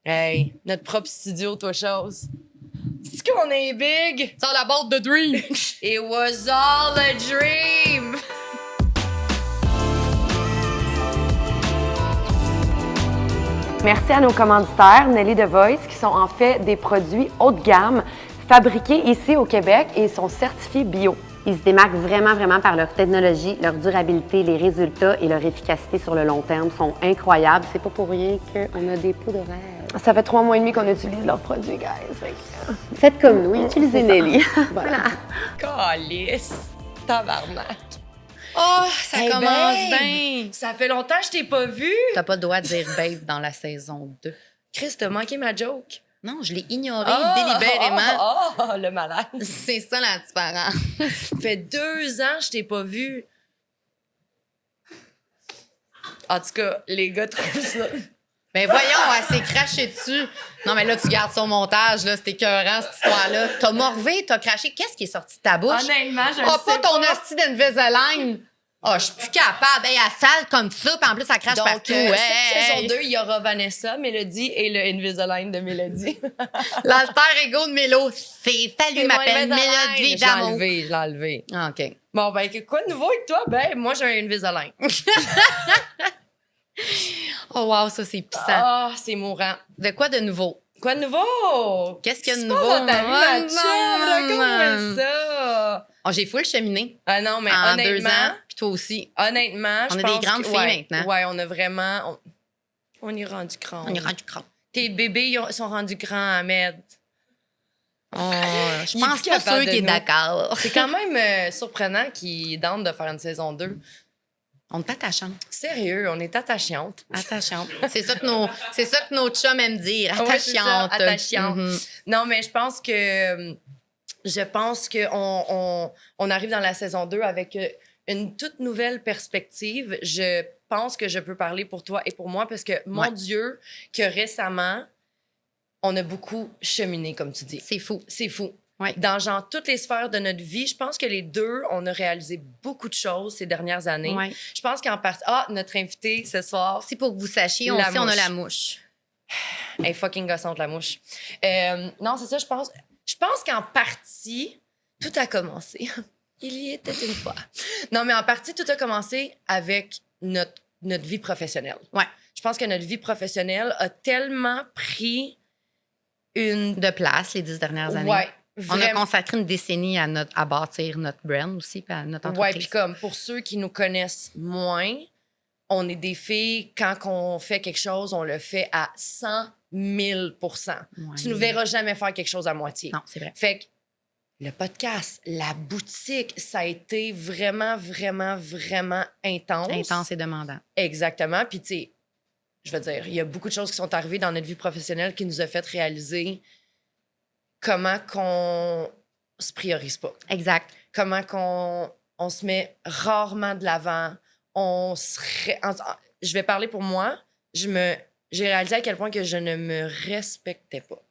Hey, notre propre studio, toi, chose. C'est qu'on est big? Sors la boîte de Dream! It was all a dream! Merci à nos commanditaires, Nelly The Voice, qui sont en fait des produits haut de gamme, fabriqués ici au Québec et sont certifiés bio. Ils se démarquent vraiment par leur technologie, leur durabilité, les résultats et leur efficacité sur le long terme sont incroyables. C'est pas pour rien qu'on a des pots de rêve. Ça fait 3 mois et demi qu'on utilise leurs produits, guys. Faites comme nous, utilisez Nelly. Voilà. Calice! Tabarnak! Oh, ça Hey, commence babe! bien! Ça fait longtemps que je t'ai pas vu! T'as pas le droit de dire babe dans la saison 2. Chris, t'as manqué ma joke. Non, je l'ai ignoré délibérément. Oh, le malade! C'est ça la différence. Ça fait 2 ans que je t'ai pas vu. En tout cas, les gars trouvent ça. Ben voyons, elle s'est crachée dessus. Non, mais là, tu gardes son montage, là, c'était écœurant, cette histoire-là. T'as morvé, t'as craché. Qu'est-ce qui est sorti de ta bouche? Honnêtement, je Oh, le sais pas ton hostie d'Invisalign! Oh, je suis plus capable. Hey, elle sale comme ça, puis en plus, elle crache Donc, partout. cette Hey! saison 2, il y aura Vanessa, Mélodie et le Invisalign de Mélodie. L'alter ego de Mélo. C'est fallu C'est m'appeler mon Invisalign. Mélodie Je l'ai d'amour. enlevé, je l'ai enlevé. Ah, OK. Bon, ben, quoi de nouveau avec toi? Ben, moi, j'ai un Invisalign. Oh, wow, ça, c'est puissant. Ah, c'est mourant. De quoi de nouveau? Quoi de nouveau? Qu'est-ce qu'il y a de Qu'est-ce qui se nouveau? passe dans ta vie, ma Ouais, chum? Raconte-moi non. ça. Oh, j'ai full cheminé Ah non, mais en honnêtement, 2 ans, puis toi aussi. honnêtement, On je est pense des grandes que- filles ouais, maintenant. Ouais, on a vraiment... On est rendu grand. On est rendu grand. Tes bébés ils sont rendus grands, Ahmed. Oh, je Il est pense plus pas capable sûr de qu'il est nous. d'accord. C'est quand même surprenant qu'il tente de faire une saison 2. On est attachant. Sérieux, on est attachantes. Attachante. C'est ça que nos chums aiment dire. Ouais, c'est ça, Attachante. attachante. Mhm. Non, mais je pense que on arrive dans la saison 2 avec une toute nouvelle perspective. Je pense que je peux parler pour toi et pour moi parce que, mon Ouais. Dieu, que récemment, on a beaucoup cheminé, comme tu dis. C'est fou. C'est fou. Ouais. Dans genre toutes les sphères de notre vie, je pense que les deux, on a réalisé beaucoup de choses ces dernières années. Ouais. Je pense qu'en partie... Ah, notre invité ce soir, C'est pour que vous sachiez, on La sait, on a mouche. la mouche. elle est fucking gossante, la mouche. Non, c'est ça, je pense. Je pense qu'en partie, tout a commencé. Il y était une fois. Non, mais en partie, tout a commencé avec notre vie professionnelle. Ouais. Je pense que notre vie professionnelle a tellement pris une... De place les 10 dernières années. Ouais, On a vraiment. consacré une décennie à bâtir notre brand aussi, puis à notre Ouais, entreprise. puis comme pour ceux qui nous connaissent moins, on est des filles, quand on fait quelque chose, on le fait à 100 000 %. Ouais. Tu ne verras jamais faire quelque chose à moitié. Non, c'est vrai. Fait que le podcast, la boutique, ça a été vraiment intense. Intense et demandant. Exactement. Puis, tu sais, je veux dire, il y a beaucoup de choses qui sont arrivées dans notre vie professionnelle qui nous a fait réaliser comment qu'on se priorise pas. Exact. Comment qu'on on se met rarement de l'avant. Je vais parler pour moi. J'ai réalisé à quel point que je ne me respectais pas.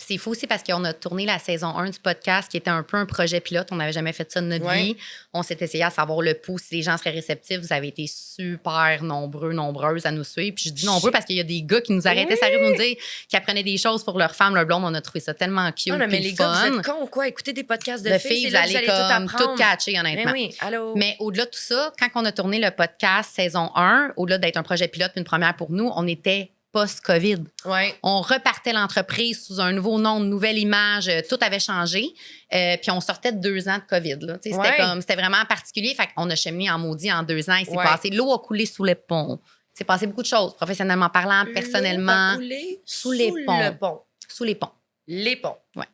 C'est fou aussi parce qu'on a tourné la saison 1 du podcast qui était un peu un projet pilote. On n'avait jamais fait ça de notre Ouais. vie. On s'est essayé à savoir le pouls, si les gens seraient réceptifs. Vous avez été super nombreuses à nous suivre. Puis je dis nombreux parce qu'il y a des gars qui nous arrêtaient, ça arrive de nous dire qu'ils apprenaient des choses pour leur femme, leur blonde. On a trouvé ça tellement cute. Non, mais puis les le gars, fun. vous êtes cons ou quoi? Écoutez des podcasts de Le filles, filles, c'est vous là que allez vous allez comme tout tout apprendre. catcher, honnêtement. Mais oui, allô? Mais au-delà de tout ça, quand on a tourné le podcast saison 1, au-delà d'être un projet pilote puis une première pour nous, on était post-COVID. Ouais. On repartait l'entreprise sous un nouveau nom, une nouvelle image, tout avait changé. Puis on sortait de 2 ans de COVID. Là. Tu sais, Ouais. C'était vraiment particulier. Fait qu'on a cheminé en maudit en 2 ans. Il s'est Ouais. passé, l'eau a coulé sous les ponts. Il s'est passé beaucoup de choses, professionnellement parlant, personnellement, L'eau a coulé sous les ponts. le pont. sous les ponts. Les ponts. Ouais.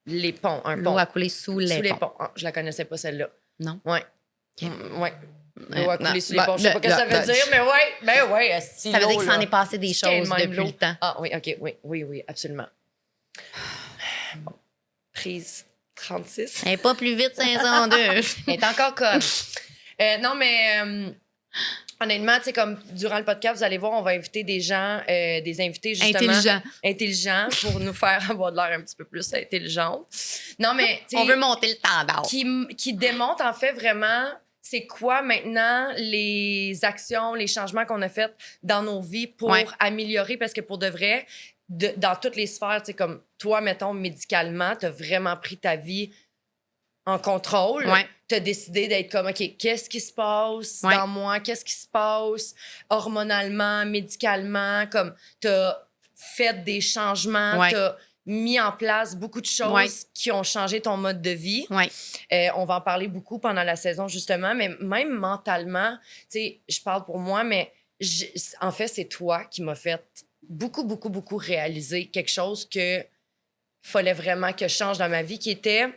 Les ponts, un L'eau pont. a coulé sous les Sous les ponts. ponts. Ah, je la connaissais pas, celle-là. Non? Ouais. OK. Ouais. L'eau a coulé non, sous les bah, ponts. Je sais pas ce que ça veut dire, mais ouais. Ben ouais, esti, Ça veut dire l'eau, que s'en là. est passé des C'est choses même depuis l'eau. le temps. Ah oui, OK, oui, absolument. Bon. Prise 36. Elle n'est pas plus vite 502. Elle est encore conne. Non, mais honnêtement, tu sais, comme durant le podcast, vous allez voir, on va inviter des gens, des invités justement intelligents pour nous faire avoir de l'air un petit peu plus intelligente. Non, mais tu sais, On veut monter le standard. qui démontre en fait vraiment c'est quoi maintenant les actions, les changements qu'on a faits dans nos vies pour Ouais. améliorer, parce que pour de vrai, dans toutes les sphères, tu sais, comme toi, mettons, médicalement, tu as vraiment pris ta vie en contrôle. Ouais. Tu as décidé d'être comme, OK, qu'est-ce qui se passe dans moi? Qu'est-ce qui se passe hormonalement, médicalement? Comme, tu as fait des changements, tu as mis en place beaucoup de choses qui ont changé ton mode de vie. On va en parler beaucoup pendant la saison, justement, mais même mentalement, tu sais, je parle pour moi, mais en fait, c'est toi qui m'as fait beaucoup réaliser quelque chose que fallait vraiment que je change dans ma vie, qui était...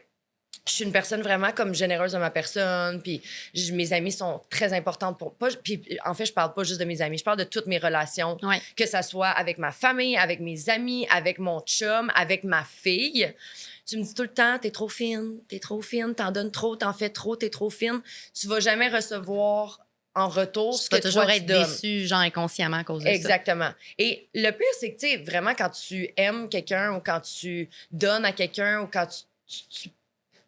Je suis une personne vraiment comme généreuse de ma personne, puis mes amis sont très importantes pour... Puis en fait, je parle pas juste de mes amis, je parle de toutes mes relations, que ça soit avec ma famille, avec mes amis, avec mon chum, avec ma fille. Tu me dis tout le temps, t'es trop fine, t'en donnes trop, t'en fais trop, t'es trop fine. Tu vas jamais recevoir en retour ce que toi, tu donnes. Tu vas toujours être déçu, genre inconsciemment à cause de ça. Exactement. Et le pire, c'est que, tu sais, vraiment, quand tu aimes quelqu'un ou quand tu donnes à quelqu'un ou quand tu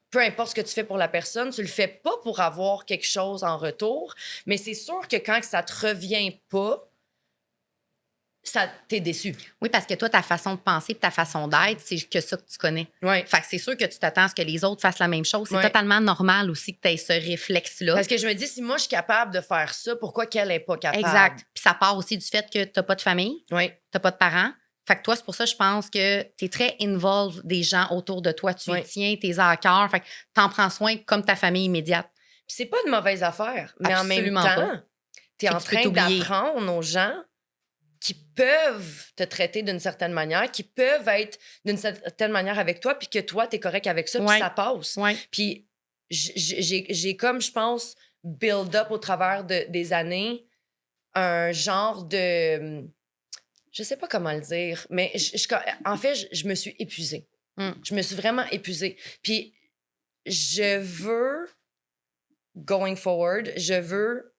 peu importe ce que tu fais pour la personne, tu le fais pas pour avoir quelque chose en retour, mais c'est sûr que quand ça te revient pas, t'es déçu. Oui, parce que toi, ta façon de penser et ta façon d'être, c'est que ça que tu connais. Ouais. Fait que c'est sûr que tu t'attends à ce que les autres fassent la même chose. C'est totalement normal aussi que tu aies ce réflexe-là. Parce que je me dis, si moi, je suis capable de faire ça, pourquoi qu'elle n'est pas capable? Exact. Puis ça part aussi du fait que tu n'as pas de famille, tu n'as pas de parents. Fait que toi, c'est pour ça, je pense que tu es très involved des gens autour de toi. Tu y tiens, t'es à cœur. Fait que t'en prends soin comme ta famille immédiate. Puis c'est pas une mauvaise affaire, mais absolument en même temps, t'es en train d'apprendre aux gens qui peuvent te traiter d'une certaine manière, qui peuvent être d'une certaine manière avec toi, puis que toi, t'es correct avec ça, puis ça passe. Puis j'ai comme, je pense, build up au travers des années un genre de... Je sais pas comment le dire, mais en fait, je me suis épuisée. Je me suis vraiment épuisée. Puis je veux, going forward, je veux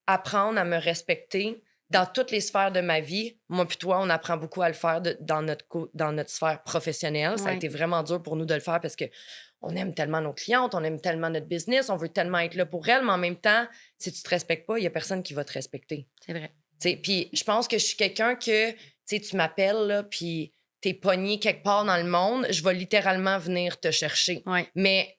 apprendre à me respecter dans toutes les sphères de ma vie. Moi puis toi, on apprend beaucoup à le faire dans notre sphère professionnelle. Ça a été vraiment dur pour nous de le faire parce que on aime tellement nos clientes, on aime tellement notre business, on veut tellement être là pour elles, mais en même temps, si tu te respectes pas, il y a personne qui va te respecter. C'est vrai. Puis je pense que je suis quelqu'un que, tu m'appelles, là, puis t'es pogné quelque part dans le monde, je vais littéralement venir te chercher. Mais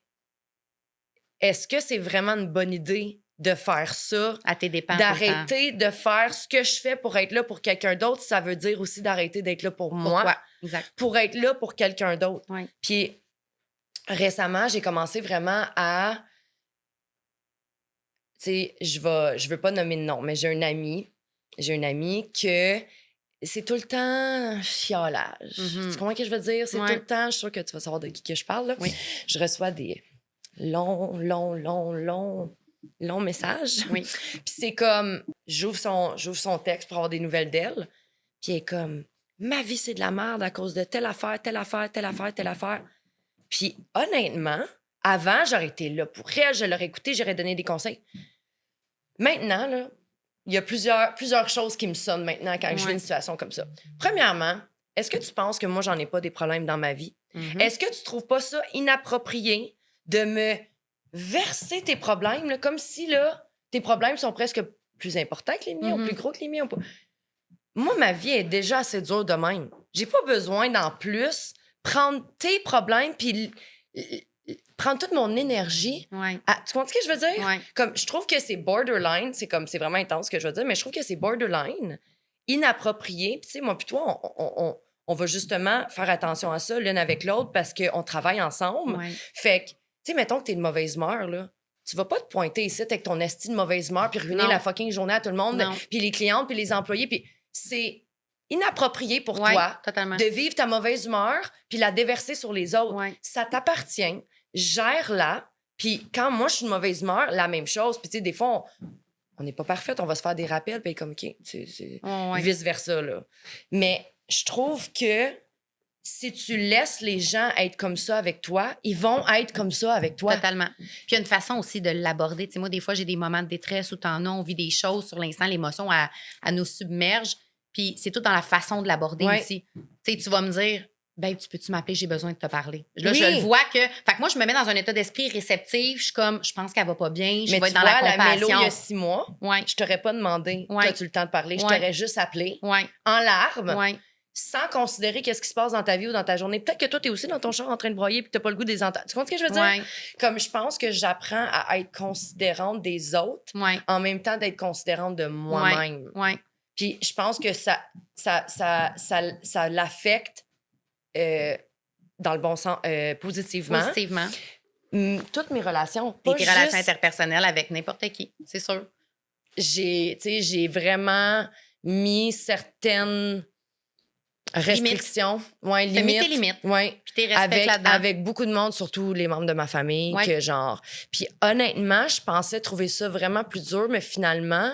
est-ce que c'est vraiment une bonne idée de faire ça? À tes dépens. D'arrêter de faire ce que je fais pour être là pour quelqu'un d'autre, ça veut dire aussi d'arrêter d'être là pour moi. Exact. Pour être là pour quelqu'un d'autre. Puis récemment, j'ai commencé vraiment à... Tu sais, je veux pas nommer de nom, mais j'ai un ami que c'est tout le temps chiolage. Tu comprends ce que je veux dire? C'est tout le temps, je suis sûre que tu vas savoir de qui que je parle. Là. Je reçois des longs messages. Puis c'est comme, j'ouvre son texte pour avoir des nouvelles d'elle. Puis elle est comme, ma vie, c'est de la merde à cause de telle affaire. Puis honnêtement, avant, j'aurais été là pour elle, je l'aurais écouté, j'aurais donné des conseils. Maintenant, là, il y a plusieurs choses qui me sonnent maintenant quand je vis une situation comme ça. Premièrement, est-ce que tu penses que moi, j'en ai pas des problèmes dans ma vie? Est-ce que tu trouves pas ça inapproprié de me verser tes problèmes, là, comme si là, tes problèmes sont presque plus importants que les miens ou plus gros que les miens? Moi, ma vie est déjà assez dure de même. J'ai pas besoin d'en plus prendre tes problèmes puis prendre toute mon énergie. Tu comprends ce que je veux dire? Comme, je trouve que c'est borderline, c'est vraiment intense ce que je veux dire, mais je trouve que c'est borderline, inapproprié. Puis tu sais, moi puis toi, on va justement faire attention à ça l'une avec l'autre parce qu'on travaille ensemble. Fait que, tu sais, mettons que t'es de mauvaise humeur, là. Tu vas pas te pointer ici avec ton esti de mauvaise humeur puis ruiner la fucking journée à tout le monde, puis les clientes, puis les employés, puis c'est inapproprié pour toi de vivre ta mauvaise humeur puis la déverser sur les autres. Ça t'appartient. Gère-la. Puis quand moi, je suis de mauvaise humeur, la même chose. Puis tu sais, des fois, on n'est pas parfaite. On va se faire des rappels, puis comme, OK, c'est vice-versa, là. Mais je trouve que si tu laisses les gens être comme ça avec toi, ils vont être comme ça avec toi. Totalement. Puis il y a une façon aussi de l'aborder. Tu sais, moi, des fois, j'ai des moments de détresse où on vit des choses sur l'instant, l'émotion, elle nous submerge. Puis c'est tout dans la façon de l'aborder aussi. Tu sais, tu vas me dire, ben, tu peux-tu m'appeler, j'ai besoin de te parler. Là, je le vois que... Fait que moi, je me mets dans un état d'esprit réceptif. Je suis comme, je pense qu'elle va pas bien. Je vais être dans la compassion. Mais tu vois, la Mélo, il y a 6 mois, je t'aurais pas demandé, t'as-tu le temps de parler? Je t'aurais juste appelé en larmes. sans considérer qu'est-ce qui se passe dans ta vie ou dans ta journée. Peut-être que toi, t'es aussi dans ton char en train de broyer puis t'as pas le goût des entendre. Tu comprends ce que je veux dire? Ouais. Comme je pense que j'apprends à être considérante des autres en même temps d'être considérante de moi-même. Ouais. Puis je pense que ça l'affecte dans le bon sens, positivement. Toutes mes relations. Et tes relations interpersonnelles avec n'importe qui, c'est sûr. J'ai vraiment mis certaines restrictions. Ouais, limites. T'as mis tes limites. Ouais. Puis t'es respectes là-dedans. Avec beaucoup de monde, surtout les membres de ma famille, que genre... Puis honnêtement, je pensais trouver ça vraiment plus dur, mais finalement,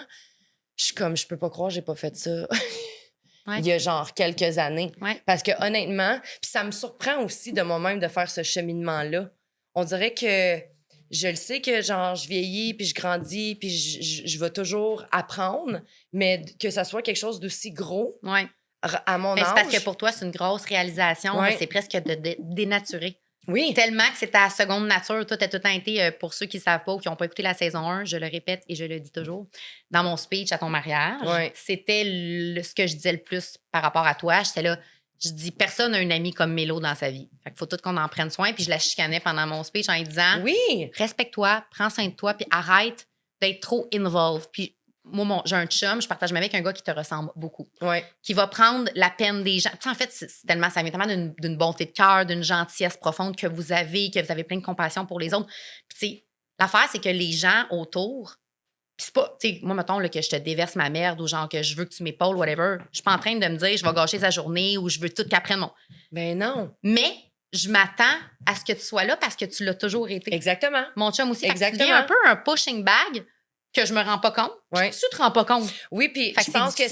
je peux pas croire que j'ai pas fait ça. Il y a genre quelques années. Parce que honnêtement, puis ça me surprend aussi de moi-même de faire ce cheminement-là. On dirait que je le sais que genre je vieillis, puis je grandis, puis je vais toujours apprendre, mais que ça soit quelque chose d'aussi gros à mon âge. C'est parce que pour toi, c'est une grosse réalisation, mais c'est presque de dénaturer. Oui. Tellement que c'est ta seconde nature. Toi, t'as tout le temps été, pour ceux qui ne savent pas ou qui n'ont pas écouté la saison 1, je le répète et je le dis toujours, dans mon speech à ton mariage, c'était ce que je disais le plus par rapport à toi. J'étais là, je dis, personne n'a une amie comme Mélo dans sa vie. Fait qu'il faut tout qu'on en prenne soin. Puis je la chicanais pendant mon speech en lui disant, respecte-toi, prends soin de toi, puis arrête d'être trop involved. Puis moi, j'ai un chum, je partage même avec un gars qui te ressemble beaucoup. Qui va prendre la peine des gens. Tu sais, en fait, c'est tellement, ça vient tellement d'une bonté de cœur, d'une gentillesse profonde que vous avez plein de compassion pour les autres. Puis, tu sais, l'affaire, c'est que les gens autour, puis c'est pas, tu sais, moi, mettons là, que je te déverse ma merde ou genre que je veux que tu m'épaules, whatever. Je suis pas en train de me dire, je vais gâcher sa journée ou je veux tout qu'après mon. Ben non. Mais je m'attends à ce que tu sois là parce que tu l'as toujours été. Exactement. Mon chum aussi. Exactement. Tu deviens un peu un pushing bag que je me rends pas compte. Tu te rends pas compte. Oui, puis je pense que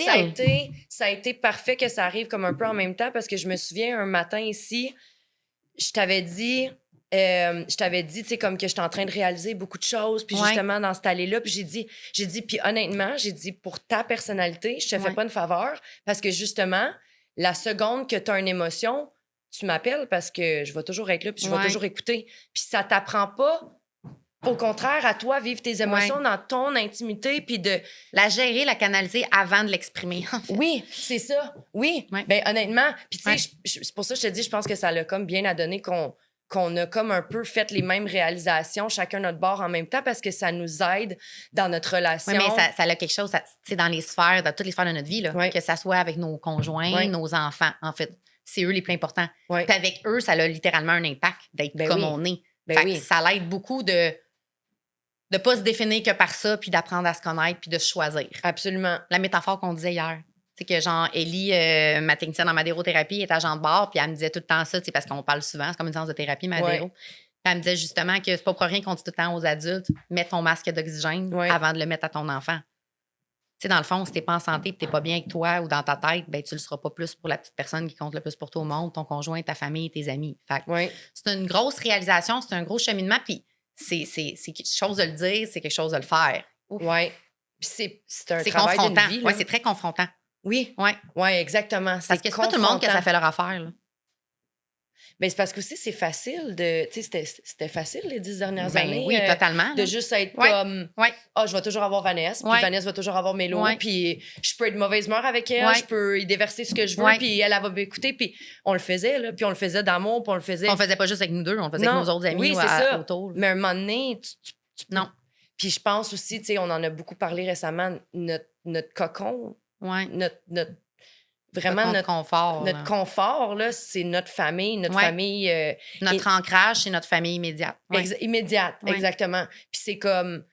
ça a été parfait que ça arrive comme un peu en même temps parce que je me souviens un matin ici, je t'avais dit, tu sais, comme que j'étais en train de réaliser beaucoup de choses, puis justement dans cette allée-là, puis j'ai dit, puis honnêtement, j'ai dit, pour ta personnalité, je te fais pas une faveur parce que justement, la seconde que tu as une émotion, tu m'appelles parce que je vais toujours être là, puis je vais toujours écouter. Puis ça t'apprend pas. Au contraire, à toi, vivre tes émotions dans ton intimité, puis de... La gérer, la canaliser avant de l'exprimer. Oui, c'est ça. Oui. Ben honnêtement, puis tu sais, c'est pour ça que je te dis, je pense que ça l'a comme bien à donner qu'on a comme un peu fait les mêmes réalisations, chacun notre bord en même temps, parce que ça nous aide dans notre relation. Oui, mais ça a quelque chose, tu sais, dans les sphères, dans toutes les sphères de notre vie, là, que ça soit avec nos conjoints, nos enfants, en fait. C'est eux les plus importants. Puis avec eux, ça a littéralement un impact d'être comme on est. Fait que ça l'aide beaucoup de ne pas se définir que par ça, puis d'apprendre à se connaître, puis de se choisir. Absolument. La métaphore qu'on disait hier, c'est que genre, Ellie, ma technicienne en madérothérapie, est agent de bar, puis elle me disait tout le temps ça, parce qu'on parle souvent, c'est comme une séance de thérapie, madéro. Puis elle me disait justement que c'est pas pour rien qu'on dit tout le temps aux adultes, mets ton masque d'oxygène avant de le mettre à ton enfant. Tu sais, dans le fond, si t'es pas en santé et t'es pas bien avec toi ou dans ta tête, ben tu le seras pas plus pour la petite personne qui compte le plus pour toi au monde, ton conjoint, ta famille, tes amis. Fait que c'est une grosse réalisation, c'est un gros cheminement, puis c'est quelque chose de le dire, c'est quelque chose de le faire. Oui. Puis c'est un travail d'une vie. Oui, c'est très confrontant. Oui. Oui, exactement. Parce que c'est pas tout le monde que ça fait leur affaire, là. Mais c'est parce que aussi, c'est facile de... Tu sais, c'était facile les 10 dernières années. Oui, totalement. De juste être comme... Ah, je vais toujours avoir Vanessa, puis Vanessa va toujours avoir Mélo, puis je peux être de mauvaise humeur avec elle, je peux y déverser ce que je veux, puis elle va m'écouter, puis on le faisait, là, puis on le faisait d'amour, puis on le faisait... On le faisait pas juste avec nous deux, on le faisait avec nos autres amis autour. Mais à un moment donné, non. Puis je pense aussi, tu sais, on en a beaucoup parlé récemment, notre cocon, vraiment notre confort. Notre confort, là, c'est notre famille, notre famille. Notre ancrage, c'est notre famille immédiate. Immédiate, exactement. Puis c'est comme,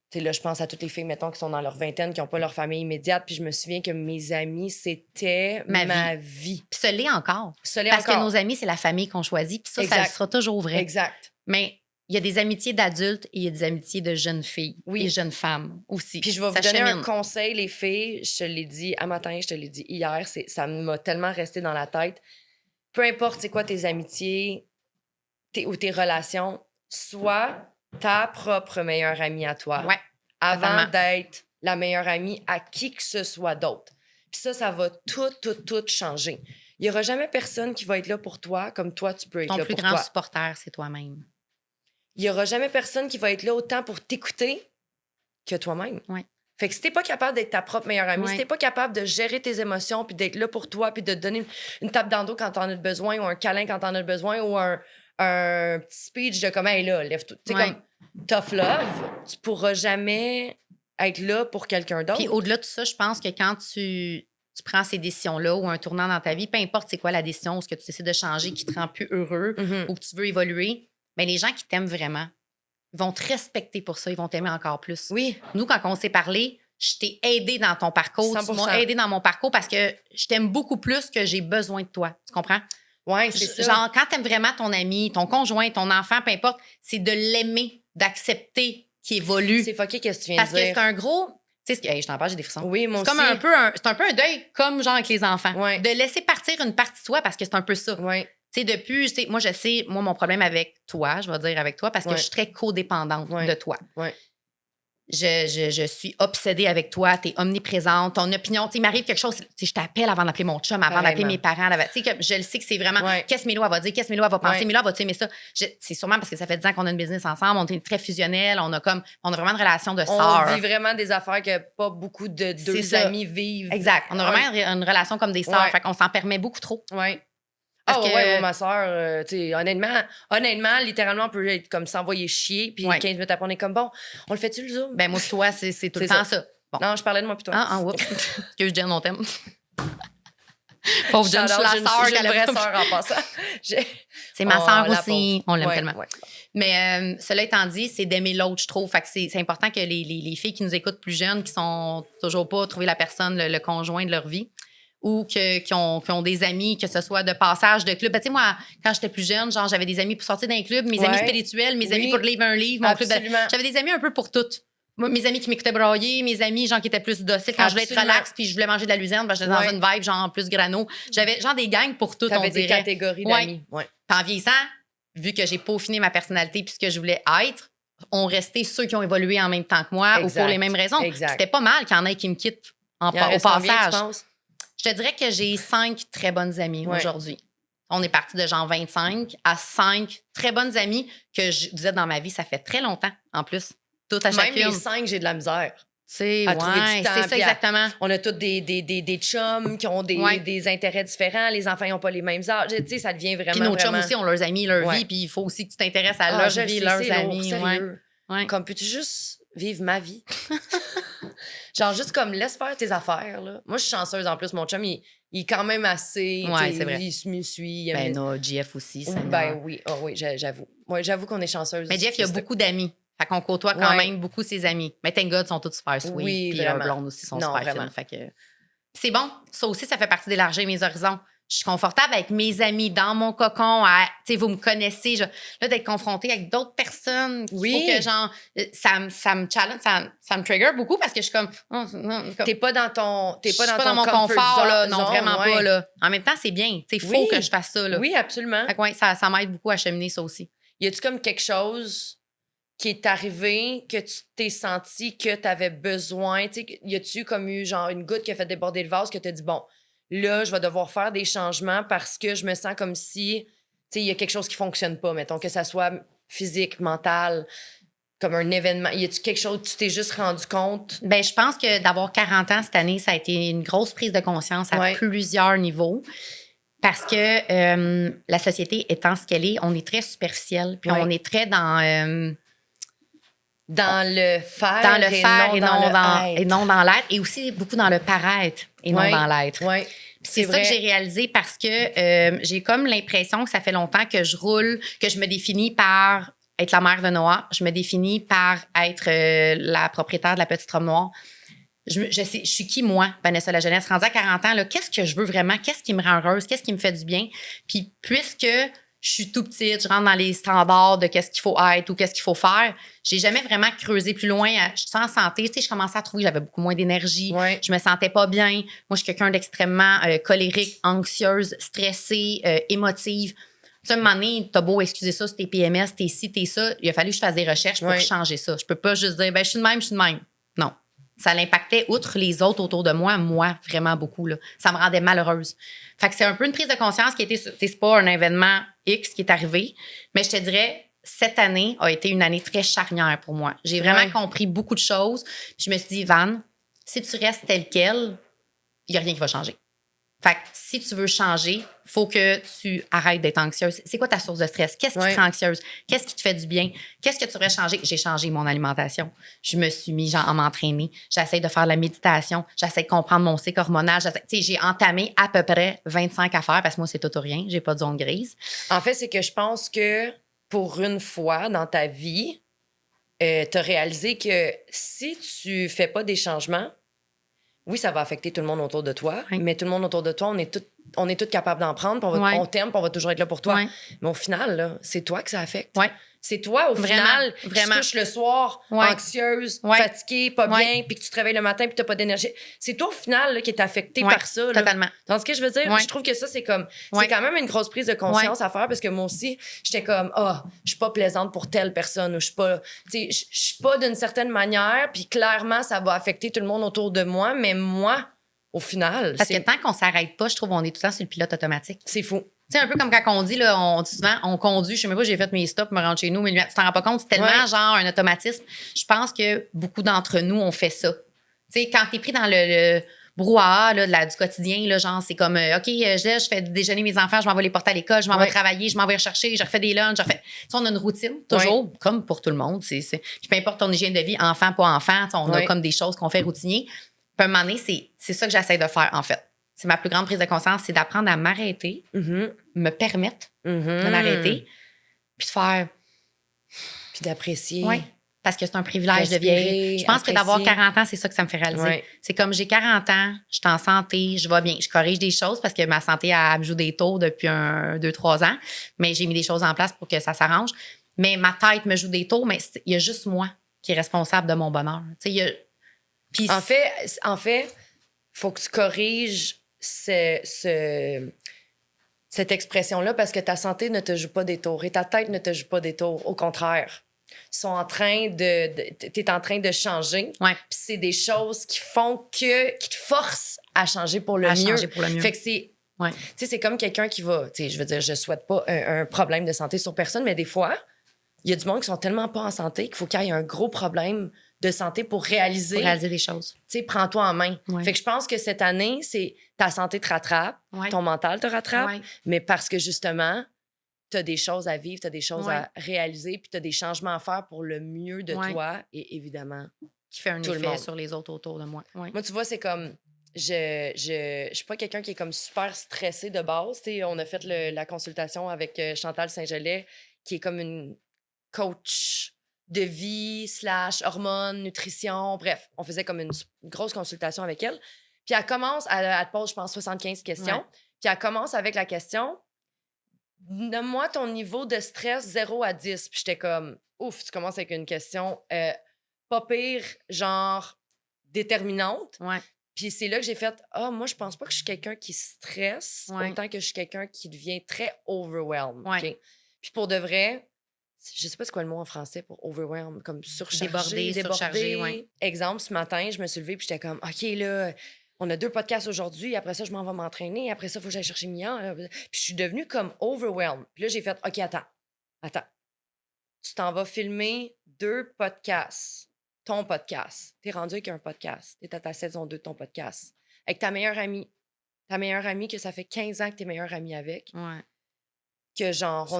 tu sais, là, je pense à toutes les filles, mettons, qui sont dans leur vingtaine, qui n'ont pas leur famille immédiate. Puis je me souviens que mes amis, c'était ma vie. Puis ça l'est encore. Parce que nos amis, c'est la famille qu'on choisit. Puis ça sera toujours vrai. Exact. Mais il y a des amitiés d'adultes et il y a des amitiés de jeunes filles et jeunes femmes aussi. Puis je vais vous donner un conseil, les filles. Je te l'ai dit à matin, je te l'ai dit hier. Ça m'a tellement resté dans la tête. Peu importe c'est quoi tes amitiés ou tes relations, sois ta propre meilleure amie à toi. Avant d'être la meilleure amie à qui que ce soit d'autre. Puis ça va tout changer. Il n'y aura jamais personne qui va être là pour toi comme toi, tu peux être là pour toi. Ton plus grand supporter, c'est toi-même. Il n'y aura jamais personne qui va être là autant pour t'écouter que toi-même. Fait que si t'es pas capable d'être ta propre meilleure amie, si t'es pas capable de gérer tes émotions, puis d'être là pour toi, puis de te donner une tape dans le dos quand t'en as besoin, ou un câlin quand t'en as besoin, ou un petit speech de comme, hey là, lève-toi. Tu sais, comme tough love, tu pourras jamais être là pour quelqu'un d'autre. Puis au-delà de ça, je pense que quand tu prends ces décisions-là ou un tournant dans ta vie, peu importe c'est quoi la décision ou ce que tu décides de changer qui te rend plus heureux ou que tu veux évoluer, bien, les gens qui t'aiment vraiment vont te respecter pour ça, ils vont t'aimer encore plus. Oui. Nous, quand on s'est parlé, je t'ai aidé dans ton parcours. 100%. Tu m'as aidé dans mon parcours parce que je t'aime beaucoup plus que j'ai besoin de toi. Tu comprends? Oui, c'est ça. Genre, quand t'aimes vraiment ton ami, ton conjoint, ton enfant, peu importe, c'est de l'aimer, d'accepter qu'il évolue. C'est fucké qu'est-ce que tu viens de dire. Parce que c'est un gros... Tu sais, je t'en parle, j'ai des frissons. Oui, moi c'est aussi. C'est un peu un deuil, comme genre avec les enfants. Ouais. De laisser partir une partie de toi parce que c'est un peu ça. Oui. Tu sais, depuis, moi, je sais, mon problème avec toi, je vais dire avec toi, parce que je suis très codépendante de toi. Oui. Je suis obsédée avec toi, tu es omniprésente, ton opinion, tu sais, il m'arrive quelque chose, tu sais, je t'appelle avant d'appeler mon chum, avant d'appeler mes parents, tu sais, je le sais que c'est vraiment, qu'est-ce que Mélo va dire, qu'est-ce que Mélo va penser, Mélo va-tu aimer ça? C'est sûrement parce que ça fait 10 ans qu'on a une business ensemble, on est très fusionnels, on a vraiment une relation de sœurs. On vit vraiment des affaires que pas beaucoup de deux amis vivent. Exact, on a vraiment une relation comme des sœurs, fait qu'on s'en permet beaucoup trop. Oui. Parce que... ouais, ma soeur, tu sais, honnêtement, littéralement, on peut être comme s'envoyer chier, puis 15 minutes après, on est comme, bon, on le fait-tu le Zoom? Ben moi, toi, c'est tout le temps ça. Bon. Non, je parlais de moi plutôt. Oups. Que je dis non thème. Pauvre Jen, je suis la sœur. J'ai une vraie sœur en passant. C'est ma sœur aussi. On l'aime ouais, tellement. Ouais. Mais cela étant dit, c'est d'aimer l'autre, je trouve. Fait que c'est important que les filles qui nous écoutent plus jeunes, qui sont toujours pas trouvé la personne, le conjoint de leur vie, ou qui ont des amis, que ce soit de passage de club. Ben, tu sais, moi, quand j'étais plus jeune, genre, j'avais des amis pour sortir d'un club, mes amis spirituels, mes amis pour lire un livre, mon club. J'avais des amis un peu pour toutes. Moi, mes amis qui m'écoutaient brailler, mes amis, genre, qui étaient plus dociles quand je voulais être relax, puis je voulais manger de la luzerne, ben, j'étais dans une vibe, genre, plus grano. J'avais, genre, des gangs pour toutes, on dirait. Des catégories d'amis. Ouais. Puis en vieillissant, vu que j'ai peaufiné ma personnalité puis ce que je voulais être, ont resté ceux qui ont évolué en même temps que moi ou pour les mêmes raisons. C'était pas mal qu'il y en ait qui me quittent au passage. Je te dirais que j'ai 5 très bonnes amies aujourd'hui. On est parti de genre 25 à 5 très bonnes amies que vous êtes dans ma vie, ça fait très longtemps en plus. Toutes à chacune. Même les 5, j'ai de la misère. C'est trouver du temps. C'est ça exactement. On a tous des chums qui ont des intérêts différents. Les enfants n'ont pas les mêmes âges. Tu sais, ça devient vraiment. Puis nos chums aussi ont leurs amis, leur vie. Puis il faut aussi que tu t'intéresses à leur vie, leurs amis. Comme peux-tu juste vivre ma vie? Genre, juste comme laisse faire tes affaires. Là. Moi, je suis chanceuse en plus. Mon chum, il est quand même assez. C'est vrai. Il me suit. Ben, non, JF aussi. Ben oui, j'avoue. Ouais, j'avoue qu'on est chanceuse. Mais JF, il y a beaucoup d'amis. Fait qu'on côtoie quand même beaucoup ses amis. Mais thank God, ils sont tous super sweet. Oui, puis leurs blondes aussi sont super fines. Fait que c'est bon. Ça aussi, ça fait partie d'élargir mes horizons. Je suis confortable avec mes amis, dans mon cocon. Tu sais, vous me connaissez. Là, d'être confrontée avec d'autres personnes. Oui. Faut que, genre, ça me challenge, ça me trigger beaucoup parce que je suis comme... T'es pas dans ton mon confort, là. Non, vraiment pas, là. En même temps, c'est bien. Tu sais, faut que je fasse ça, là. Oui, absolument. Fait que, ça m'aide beaucoup à cheminer, ça aussi. Y a-tu comme quelque chose qui est arrivé, que tu t'es senti que tu avais besoin? Y a-tu comme eu genre une goutte qui a fait déborder le vase que tu as dit, bon, là, je vais devoir faire des changements parce que je me sens comme si, il y a quelque chose qui fonctionne pas, mettons, que ça soit physique, mental, comme un événement. Y a-tu quelque chose, tu t'es juste rendu compte? Ben, je pense que d'avoir 40 ans cette année, ça a été une grosse prise de conscience à plusieurs niveaux. Parce que la société étant ce qu'elle est, on est très superficiel, puis on est très dans le faire et non dans l'être, et aussi beaucoup dans le paraître et non dans l'être. Ouais. C'est ça que j'ai réalisé parce que j'ai comme l'impression que ça fait longtemps que je roule, que je me définis par être la mère de Noah, je me définis par être la propriétaire de la petite robe noire. Je suis qui, moi, Vanessa La Jeunesse? Rendue à 40 ans, là, qu'est-ce que je veux vraiment? Qu'est-ce qui me rend heureuse? Qu'est-ce qui me fait du bien? Puis puisque je suis tout petite, je rentre dans les standards de qu'est-ce qu'il faut être ou qu'est-ce qu'il faut faire, j'ai jamais vraiment creusé plus loin. Je suis en santé. Tu sais, je commençais à trouver que j'avais beaucoup moins d'énergie. Je me sentais pas bien. Moi, je suis quelqu'un d'extrêmement colérique, anxieuse, stressée, émotive. Tu sais, à un moment donné, t'as beau excuser ça, c'est tes PMS, t'es ci, t'es ça. Il a fallu que je fasse des recherches pour changer ça. Je peux pas juste dire, ben, je suis de même. Non. Ça l'impactait, outre les autres autour de moi, vraiment beaucoup. Là. Ça me rendait malheureuse. Fait que c'est un peu une prise de conscience qui était... C'est pas un événement X qui est arrivé, mais je te dirais, cette année a été une année très charnière pour moi. J'ai vraiment compris beaucoup de choses. Puis je me suis dit, Van, si tu restes tel quel, il n'y a rien qui va changer. Fait que si tu veux changer, il faut que tu arrêtes d'être anxieuse. C'est quoi ta source de stress? Qu'est-ce qui te rend anxieuse? Qu'est-ce qui te fait du bien? Qu'est-ce que tu devrais changer? J'ai changé mon alimentation. Je me suis mis à m'entraîner. J'essaie de faire la méditation. J'essaie de comprendre mon cycle hormonal. J'ai entamé à peu près 25 affaires parce que moi, c'est tout ou rien. J'ai pas de zone grise. En fait, c'est que je pense que pour une fois dans ta vie, tu as réalisé que si tu fais pas des changements, oui, ça va affecter tout le monde autour de toi, mais tout le monde autour de toi, on est tous capables d'en prendre, puis on t'aime, puis on va toujours être là pour toi. Mais au final, là, c'est toi que ça affecte. C'est toi, au final, qui te couches le soir, anxieuse, fatiguée, pas bien, puis que tu te réveilles le matin, puis tu n'as pas d'énergie. C'est toi, au final, là, qui est affecté par ça. Là. Totalement. Dans ce que je veux dire, je trouve que ça, c'est comme... C'est quand même une grosse prise de conscience à faire, parce que moi aussi, j'étais comme, je suis pas plaisante pour telle personne, ou je suis pas... Tu sais, je suis pas d'une certaine manière, puis clairement, ça va affecter tout le monde autour de moi, mais moi, au final... Parce que tant qu'on s'arrête pas, je trouve qu'on est tout le temps sur le pilote automatique. C'est fou. Tu sais, un peu comme quand on dit, là, on dit souvent, on conduit, je sais même pas, j'ai fait mes stops, me rendre chez nous, mais tu t'en rends pas compte, c'est tellement genre un automatisme. Je pense que beaucoup d'entre nous, on fait ça. Tu sais, quand t'es pris dans le brouhaha là, du quotidien, là, genre, c'est comme, OK, je fais déjeuner mes enfants, je m'en vais les porter à l'école, je m'en vais travailler, je m'en vais rechercher, je refais des lunchs, tu sais, on a une routine, toujours, comme pour tout le monde. Puis peu importe ton hygiène de vie, enfant, pas enfant, on a comme des choses qu'on fait routinier. Puis à un moment donné, c'est ça que j'essaie de faire, en fait. C'est ma plus grande prise de conscience, c'est d'apprendre à m'arrêter, me permettre de m'arrêter, puis de faire... Puis d'apprécier. Oui, parce que c'est un privilège de vieillir. Je pense que d'avoir 40 ans, c'est ça que ça me fait réaliser. C'est comme j'ai 40 ans, je suis en santé, je vais bien. Je corrige des choses parce que ma santé me joue des tours depuis 2-3 ans, mais j'ai mis des choses en place pour que ça s'arrange. Mais ma tête me joue des tours, mais il y a juste moi qui est responsable de mon bonheur. Puis en fait, faut que tu corriges cette expression-là parce que ta santé ne te joue pas des tours et ta tête ne te joue pas des tours. Au contraire, t'es en train de changer. Puis c'est des choses qui te forcent à changer pour le mieux. Fait que c'est... Tu sais, c'est comme quelqu'un qui va... Tu sais, je veux dire, je souhaite pas un problème de santé sur personne, mais des fois, il y a du monde qui sont tellement pas en santé qu'il faut qu'il y ait un gros problème de santé pour réaliser des choses. Tu sais, prends-toi en main. Fait que je pense que cette année, c'est ta santé te rattrape, ton mental te rattrape, mais parce que justement, tu as des choses à vivre, tu as des choses à réaliser, puis tu as des changements à faire pour le mieux de toi et évidemment, qui fait un effet sur les autres autour de moi. Moi, tu vois, c'est comme... Je suis pas quelqu'un qui est comme super stressé de base. T'sais, on a fait la consultation avec Chantal Saint-Gelais, qui est comme une coach de vie / hormones, nutrition, bref. On faisait comme une grosse consultation avec elle. Puis elle commence, elle te pose, je pense, 75 questions. Puis elle commence avec la question, nomme-moi ton niveau de stress 0 à 10. Puis j'étais comme, ouf, tu commences avec une question pas pire, genre déterminante. Puis c'est là que j'ai fait, moi, je pense pas que je suis quelqu'un qui stresse autant que je suis quelqu'un qui devient très overwhelmed. Okay? Puis pour de vrai, je sais pas c'est quoi le mot en français pour overwhelmed, comme surchargé, débordé. Exemple, ce matin, je me suis levée puis j'étais comme, OK, là, on a 2 podcasts aujourd'hui, après ça, je m'en vais m'entraîner, après ça, il faut que j'aille chercher Mia. Puis je suis devenue comme overwhelmed. Puis là, j'ai fait, OK, attends. Tu t'en vas filmer 2 podcasts. Ton podcast. T'es rendu avec un podcast. T'es à ta saison 2 de ton podcast. Avec ta meilleure amie. Ta meilleure amie que ça fait 15 ans que t'es meilleure amie avec. Que genre,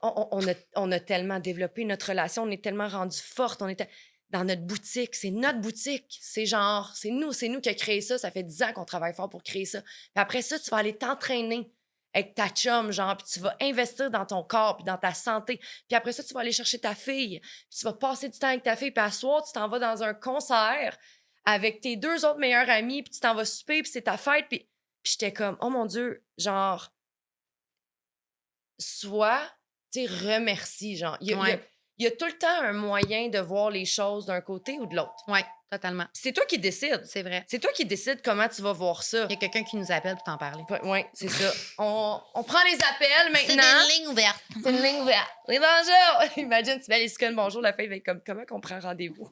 on a tellement développé notre relation, on est tellement rendu forte, on était dans notre boutique, c'est notre boutique, c'est genre, c'est nous qui a créé ça, ça fait 10 ans qu'on travaille fort pour créer ça. Puis après ça, tu vas aller t'entraîner avec ta chum, genre, puis tu vas investir dans ton corps, puis dans ta santé. Puis après ça, tu vas aller chercher ta fille, puis tu vas passer du temps avec ta fille, puis à soir, tu t'en vas dans un concert avec tes 2 autres meilleures amies, puis tu t'en vas souper, puis c'est ta fête, puis j'étais comme, oh mon Dieu, genre... soit, tu sais, remercie, genre. Il y a tout le temps un moyen de voir les choses d'un côté ou de l'autre. Oui, totalement. C'est toi qui décides. C'est vrai. C'est toi qui décides comment tu vas voir ça. Il y a quelqu'un qui nous appelle pour t'en parler. Oui, c'est ça. On prend les appels maintenant. C'est une ligne ouverte. C'est une ligne ouverte. Oui, bonjour! Imagine, tu vas aller se bonjour, la fille va être comme, comment qu'on prend rendez-vous?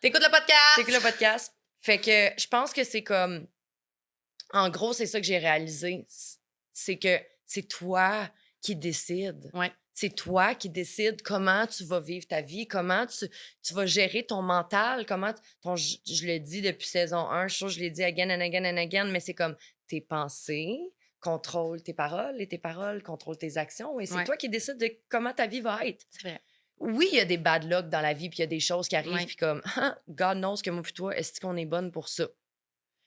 T'écoutes le podcast! T'écoutes le podcast. Fait que je pense que c'est comme... En gros, c'est ça que j'ai réalisé. C'est que c'est toi qui décides. C'est toi qui décides comment tu vas vivre ta vie, comment tu vas gérer ton mental, je le dis depuis saison 1, je suis sûre que je l'ai dit again and again and again, mais c'est comme tes pensées contrôlent tes paroles et tes paroles contrôlent tes actions. Et c'est toi qui décides de comment ta vie va être. C'est vrai. Oui, il y a des bad luck dans la vie, puis il y a des choses qui arrivent, puis comme, God knows que moi puis toi, est-ce qu'on est bonne pour ça?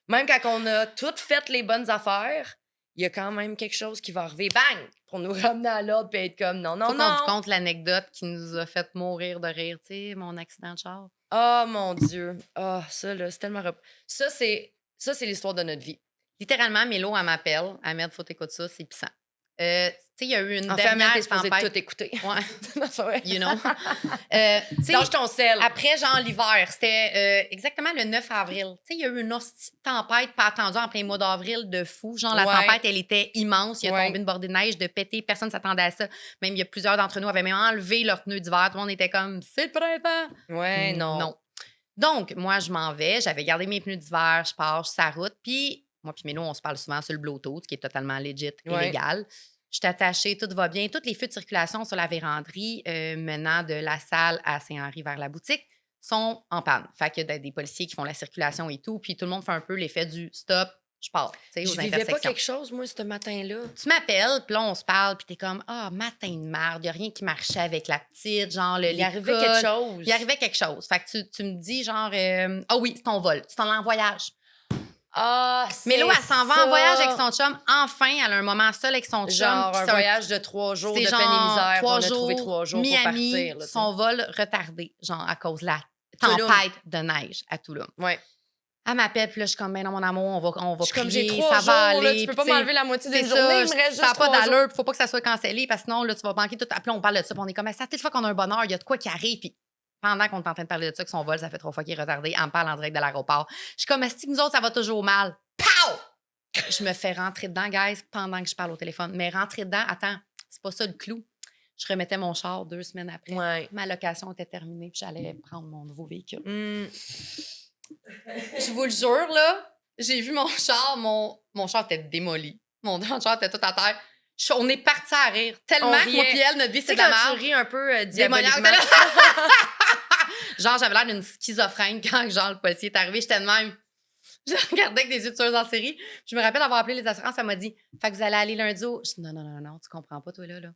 Même quand on a toutes fait les bonnes affaires, il y a quand même quelque chose qui va arriver, bang, pour nous ramener à l'ordre puis être comme non. Faut qu'on te conte l'anecdote qui nous a fait mourir de rire, tu sais, mon accident de char. Oh mon Dieu. Ça, là, c'est tellement... Ça, c'est l'histoire de notre vie. Littéralement, Mélo, elle m'appelle. « Ahmed, faut t'écouter ça, c'est puissant. » Tu sais, il y a eu une dernière t'es supposée tempête. tout écouter. Ouais. You know. Lâche ton sel. Après, genre, l'hiver, c'était exactement le 9 avril. Tu sais, il y a eu une hostie de tempête pas attendue en plein mois d'avril de fou. Genre, la tempête, elle était immense. Il a tombé une bordée de neige, de péter. Personne ne s'attendait à ça. Même, il y a plusieurs d'entre nous avaient même enlevé leurs pneus d'hiver. Tout le monde était comme, c'est le printemps. Ouais, non. Donc, moi, je m'en vais. J'avais gardé mes pneus d'hiver. Je pars, je suis sur la route. Puis, moi puis Mélo, on se parle souvent sur le Bluetooth, qui est totalement legit, illégal. Je suis attachée, tout va bien. Toutes les feux de circulation sur la véranderie menant de la salle à Saint-Henri vers la boutique sont en panne. Fait qu'il y a des policiers qui font la circulation et tout. Puis tout le monde fait un peu l'effet du stop, je pars. Je vivais pas quelque chose, moi, ce matin-là. Tu m'appelles, puis là, on se parle, puis t'es comme, matin de merde, il n'y a rien qui marchait avec la petite, genre, il arrivait quelque chose. Il arrivait quelque chose. Fait que tu me dis, genre, oui, c'est ton vol, tu t'en vas en voyage. Mais là, elle s'en va en voyage avec son chum. Enfin, elle a un moment seul avec son chum. Genre un voyage de 3 jours de peine et misère. 3 jours, on a trouvé 3 jours Miami, pour partir. Là, son vol retardé, genre à cause de la tempête de neige à Tulum. Ouais. Elle m'appelle, puis là, je suis comme, ben non, mon amour, on va prier, j'ai 3 ça jours, va aller. Là, tu peux pas m'enlever la moitié des journées, il me reste juste 3 jours. Ça n'a pas d'allure, il faut pas que ça soit cancellé, parce que sinon, là, tu vas manquer tout. Après, on parle de ça, puis on est comme, ça, toute fois qu'on a un bonheur, il y a de quoi qui arrive, puis pendant qu'on est en train de parler de ça, que son vol, ça fait 3 fois qu'il est retardé, elle me parle en direct de l'aéroport. Je suis comme, est-ce que nous autres, ça va toujours mal? Pow! Je me fais rentrer dedans, guys, pendant que je parle au téléphone. Mais rentrer dedans, attends, c'est pas ça le clou. Je remettais mon char 2 semaines après. Ouais. Ma location était terminée, puis j'allais prendre mon nouveau véhicule. Je vous le jure, là, j'ai vu mon char, mon char était démoli. Mon char était tout à terre. On est partis à rire. Tellement que moi puis elle, notre vie, c'est de la merde. Tu ris un peu diaboliquement. Genre, j'avais l'air d'une schizophrène quand genre, le policier est arrivé. J'étais de même. Je regardais avec des yeux de tueuse en série. Je me rappelle avoir appelé les assurances. Elle m'a dit, fait que vous allez aller lundi au... Je dis, non, tu comprends pas, toi, là.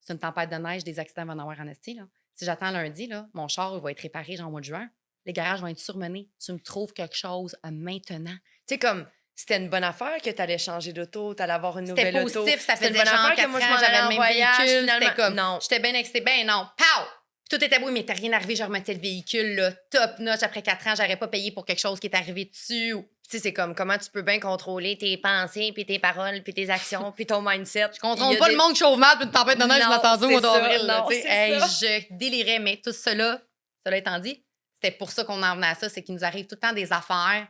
C'est une tempête de neige, des accidents vont en avoir en esti, là. Si j'attends lundi, là, mon char il va être réparé genre au mois de juin. Les garages vont être surmenés. Tu me trouves quelque chose maintenant. Tu sais, comme, c'était une bonne affaire que tu allais changer d'auto, tu allais avoir une nouvelle auto. C'était positif, ça faisait une bonne genre affaire 4 que moi, ans, je m'en j'avais allais le en même voyage, véhicule. finalement. C'était comme, non. J'étais bien excitée. Ben non, pow! Tout était beau, mais t'as rien arrivé. Je remettais le véhicule, là, top notch. Après 4 ans, j'aurais pas payé pour quelque chose qui est arrivé dessus. Tu sais, c'est comme comment tu peux bien contrôler tes pensées, puis tes paroles, puis tes actions, puis ton mindset. Je contrôle pas le monde qui chauffe mal, puis une tempête de neige, je m'attendais au mois d'avril. Je délirais, mais tout cela étant dit, c'était pour ça qu'on en venait à ça, c'est qu'il nous arrive tout le temps des affaires,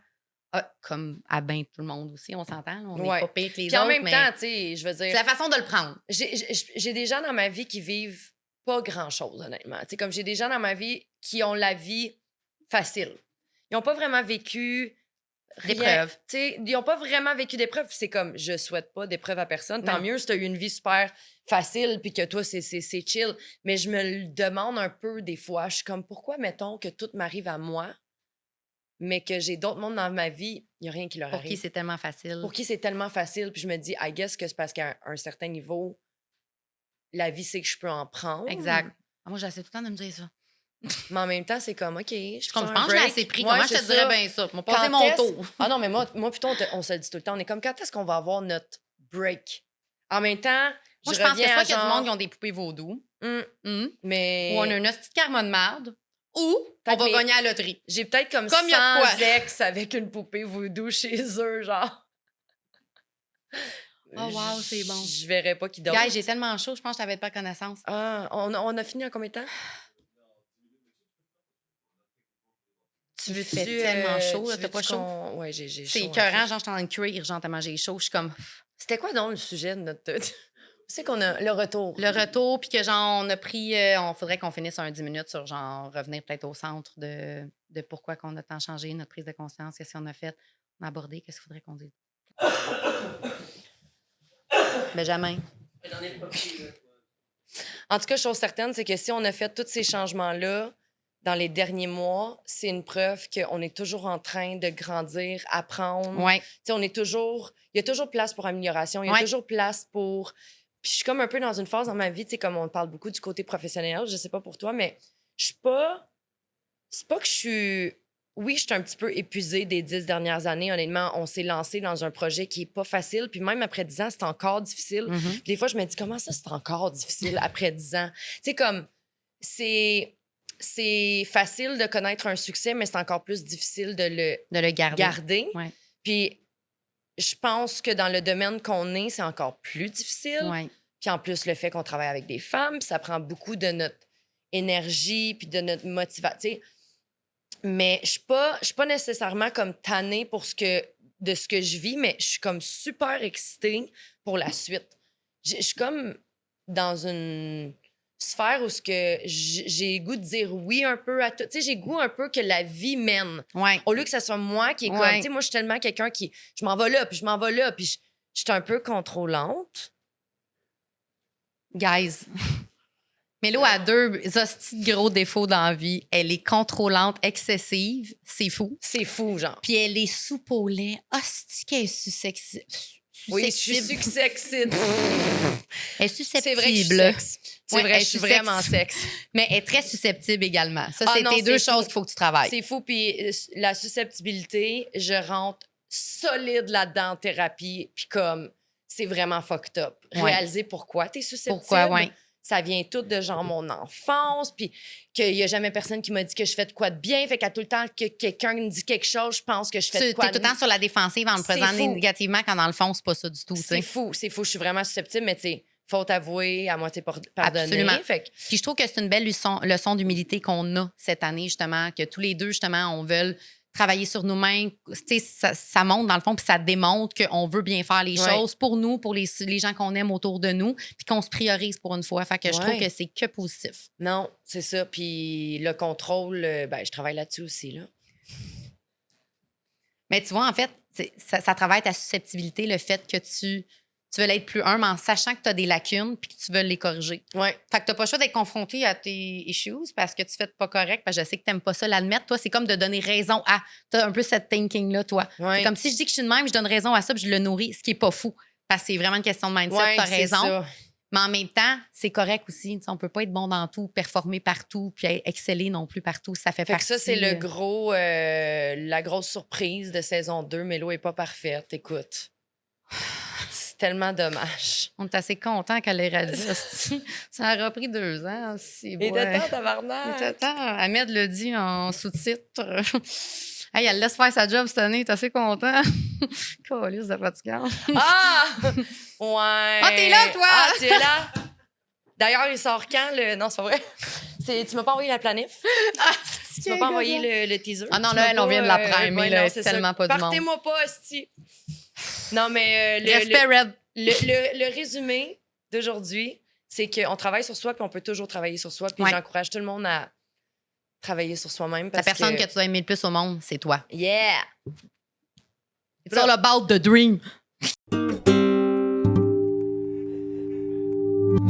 comme à ben tout le monde aussi, on s'entend, on n'est pas pire que les puis autres. En même temps, tu sais, je veux dire... C'est la façon de le prendre. J'ai des gens dans ma vie qui vivent pas grand-chose, honnêtement. Tu sais, comme j'ai des gens dans ma vie qui ont la vie facile. Ils n'ont pas vraiment vécu... D'épreuves. Ils n'ont pas vraiment vécu d'épreuves. C'est comme, je souhaite pas d'épreuves à personne. Tant mieux si tu as eu une vie super facile puis que toi, c'est chill. Mais je me le demande un peu des fois. Je suis comme, pourquoi, mettons, que tout m'arrive à moi, mais que j'ai d'autres mondes dans ma vie, il n'y a rien qui leur arrive. Pour qui c'est tellement facile. Pour qui c'est tellement facile. Puis je me dis, I guess que c'est parce qu'à un certain niveau, la vie, c'est que je peux en prendre. Exact. Moi, j'essaie tout le temps de me dire ça. Mais en même temps, c'est comme, OK, je pense que j'ai assez pris. Comment je te dirais bien ça? Mon passé mon tour. Ah non, mais moi plutôt, on se le dit tout le temps. On est comme, quand est-ce qu'on va avoir notre break? En même temps, moi, je pense que soit qu'il y a du monde qui ont des poupées vaudou. Mais... Ou on a une petite karma de merde. Ou on va gagner à la loterie. J'ai peut-être comme 100 ex avec une poupée vaudou chez eux, genre. Oh wow, c'est bon. Je verrais pas qui d'autre. Guys, j'ai tellement chaud, je pense que je t'avais pas connaissance. Ah, on a fini en combien de temps? Tu veux tellement chaud, t'as pas chaud? Ouais, j'ai chaud. C'est écœurant, genre, je suis en train de cuire, genre, tellement j'ai chaud. Je suis comme... C'était quoi donc le sujet de notre... C'est qu'on a le retour. Le retour, puis que genre, on a pris... on faudrait qu'on finisse un 10 minutes sur genre, revenir peut-être au centre de pourquoi qu'on a tant changé, notre prise de conscience, qu'est-ce qu'on a fait, on a abordé, qu'est-ce qu'il faudrait qu'on dise. Benjamin. En tout cas, chose certaine, c'est que si on a fait tous ces changements-là dans les derniers mois, c'est une preuve qu'on est toujours en train de grandir, apprendre. Ouais. Tu sais, il y a toujours place pour amélioration, il y a toujours place pour... Puis je suis comme un peu dans une phase dans ma vie, tu sais, comme on parle beaucoup du côté professionnel, je sais pas pour toi, mais je suis pas... C'est pas que je suis... Oui, je suis un petit peu épuisée des 10 dernières années. Honnêtement, on s'est lancé dans un projet qui est pas facile. Puis même après 10 ans, c'est encore difficile. Puis des fois, je me dis, comment ça, c'est encore difficile après 10 ans? Tu sais, comme, c'est facile de connaître un succès, mais c'est encore plus difficile de le garder. Ouais. Puis je pense que dans le domaine qu'on est, c'est encore plus difficile. Ouais. Puis en plus, le fait qu'on travaille avec des femmes, puis ça prend beaucoup de notre énergie puis de notre motivation. Mais je suis pas nécessairement comme tannée de ce que je vis, mais je suis comme super excitée pour la suite. Je suis comme dans une sphère où j'ai goût de dire oui un peu à tout. Tu sais, j'ai goût un peu que la vie mène. Ouais. Au lieu que ça soit moi qui est comme... Tu sais, moi, je suis tellement quelqu'un qui... Je m'en vais là, puis je m'en vais là, puis je suis un peu contrôlante. Guys... Mélo a 2 hosties de gros défauts dans la vie. Elle est contrôlante, excessive. C'est fou. C'est fou, genre. Puis elle est soupe au lait. Hostie qu'elle est susceptible. Oui, je suis susceptible. Elle est susceptible. C'est vrai que je suis sexe. C'est vrai, je suis vraiment sexe. Mais elle est très susceptible également. Ça, non, c'est 2 choses qu'il faut que tu travailles. C'est fou. Puis la susceptibilité, je rentre solide là-dedans en thérapie. Puis comme, c'est vraiment fucked up. Réaliser pourquoi t'es susceptible. Pourquoi, oui. Ça vient tout de genre mon enfance, puis qu'il n'y a jamais personne qui m'a dit que je fais de quoi de bien. Fait qu'à tout le temps que quelqu'un me dit quelque chose, je pense que je fais de quoi de bien. T'es tout le temps sur la défensive en le présentant négativement, quand dans le fond, c'est pas ça du tout. C'est fou. Je suis vraiment susceptible, mais tu sais, faute avouée, à moitié pardonnée. Absolument. Fait que... Puis je trouve que c'est une belle leçon d'humilité qu'on a cette année, justement, que tous les deux, justement, on veut travailler sur nous-mêmes. Tu sais, ça montre, dans le fond, puis ça démontre qu'on veut bien faire les choses pour nous, pour les gens qu'on aime autour de nous, puis qu'on se priorise pour une fois. Fait que je trouve que c'est que positif. Non, c'est ça. Puis le contrôle, je travaille là-dessus aussi, là. Mais tu vois, en fait, ça travaille ta susceptibilité, le fait que tu veux l'être plus humble en sachant que tu as des lacunes puis que tu veux les corriger. Ouais. Fait que tu n'as pas le choix d'être confronté à tes issues parce que tu fais pas correct, parce que je sais que tu n'aimes pas ça l'admettre. Toi, c'est comme de donner raison à. Tu as un peu cette thinking-là, toi. Ouais. C'est comme si je dis que je suis de même, je donne raison à ça puis je le nourris, ce qui n'est pas fou. Parce que c'est vraiment une question de mindset, tu as raison. Ça. Mais en même temps, c'est correct aussi. On ne peut pas être bon dans tout, performer partout, puis exceller non plus partout. Ça fait partie. Que ça, c'est la grosse surprise de saison 2. Mélo n'est pas parfaite. Écoute. C'est tellement dommage. On est assez contents qu'elle ait réalisé. Ça a repris 2 ans. Il était temps, tabarnak. Il était temps. Ahmed le dit en sous-titre. Hey, elle laisse faire sa job cette année. T'es assez content? Câlisse de fatigante. Ah! Ouais. Ah, t'es là, toi! Ah, tu es là. D'ailleurs, il sort quand? Non, c'est pas vrai. Tu m'as pas envoyé la planif? Tu m'as pas envoyé le teaser? Ah non, là, on vient de la primer. Là, c'est tellement pas du monde. Partez-moi pas, hostie. Non, mais Respect, Red. Le résumé d'aujourd'hui, c'est qu'on travaille sur soi, puis on peut toujours travailler sur soi. Puis j'encourage tout le monde à travailler sur soi-même. La personne que tu as aimé le plus au monde, c'est toi. Yeah! It's all about the dream.